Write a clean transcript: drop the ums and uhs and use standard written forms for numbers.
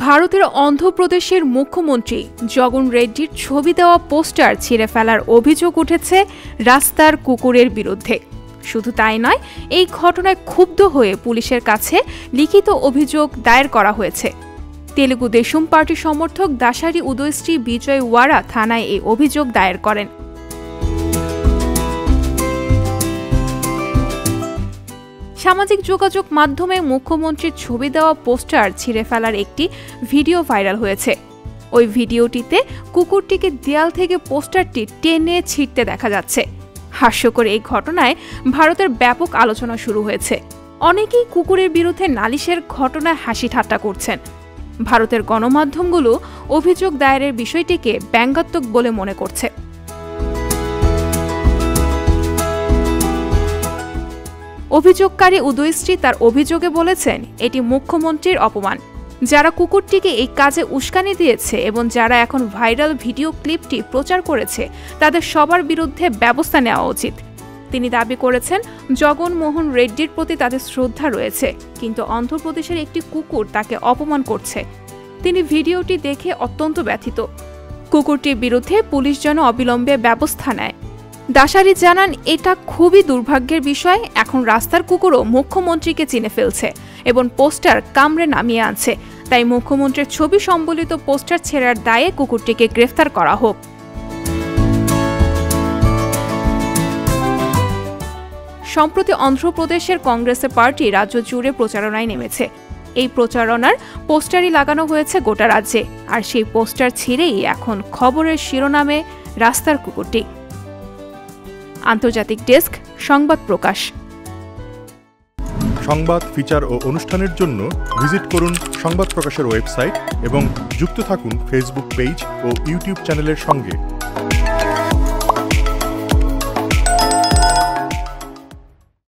ভারতের অন্ধ্রপ্রদেশের মুখ্যমন্ত্রী জগন রেড্ডির ছবি দেওয়া পোস্টার ছিঁড়ে ফেলার অভিযোগ উঠেছে রাস্তার কুকুরের বিরুদ্ধে। শুধু তাই নয়, এই ঘটনায় ক্ষুব্ধ হয়ে পুলিশের কাছে লিখিত অভিযোগ দায়ের করা হয়েছে। তেলুগু দেশম পার্টি সমর্থক দাসারি উদয়শ্রী বিজয় ওয়াড়া থানায় এই অভিযোগ দায়ের করেন। সামাজিক যোগাযোগ মাধ্যমে মুখ্যমন্ত্রীর ছবি দেওয়া পোস্টার ছিঁড়ে ফেলার একটি ভিডিও ভাইরাল হয়েছে। ওই ভিডিওটিতে কুকুরটিকে দেয়াল থেকে পোস্টারটি টেনে ছিঁড়তে দেখা যাচ্ছে। হাস্যকর এই ঘটনায় ভারতের ব্যাপক আলোচনা শুরু হয়েছে। অনেকেই কুকুরের বিরুদ্ধে নালিশের ঘটনায় হাসি ঠাট্টা করছেন। ভারতের গণমাধ্যমগুলো অভিযোগ দায়েরের বিষয়টিকে ব্যঙ্গাত্মক বলে মনে করছে। অভিযোগকারী উদয়শ্রী তার অভিযোগে বলেছেন, এটি মুখ্যমন্ত্রীর অপমান। যারা কুকুরটিকে এই কাজে উস্কানি দিয়েছে এবং যারা এখন ভাইরাল ভিডিও ক্লিপটি প্রচার করেছে, তাদের সবার বিরুদ্ধে ব্যবস্থা নেওয়া উচিত। তিনি দাবি করেছেন, জগনমোহন রেড্ডির প্রতি তাদের শ্রদ্ধা রয়েছে, কিন্তু অন্ধ্রপ্রদেশের একটি কুকুর তাকে অপমান করছে। তিনি ভিডিওটি দেখে অত্যন্ত ব্যথিত। কুকুরটির বিরুদ্ধে পুলিশ যেন অবিলম্বে ব্যবস্থা নেয়। দাসারি জানান, এটা খুবই দুর্ভাগ্যের বিষয়। এখন রাস্তার কুকুরও মুখ্যমন্ত্রীকে চিনে ফেলছে এবং পোস্টার কামড়ে নামিয়ে আনছে। তাই মুখ্যমন্ত্রীর ছবি সম্বলিত পোস্টার ছেঁড়ার দায়ে কুকুরটিকে গ্রেফতার করা হোক। সম্প্রতি অন্ধ্রপ্রদেশের কংগ্রেসের পার্টি রাজ্য জুড়ে প্রচারণায় নেমেছে। এই প্রচারণার পোস্টারই লাগানো হয়েছে গোটা রাজ্যে, আর সেই পোস্টার ছিঁড়েই এখন খবরের শিরোনামে রাস্তার কুকুরটি। আন্তর্জাতিক ডেস্ক, সংবাদ প্রকাশ। সংবাদ, ফিচার ও অনুষ্ঠানের জন্য ভিজিট করুন সংবাদ প্রকাশের ওয়েবসাইট এবং যুক্ত থাকুন ফেসবুক পেজ ও ইউটিউব চ্যানেলের সঙ্গে।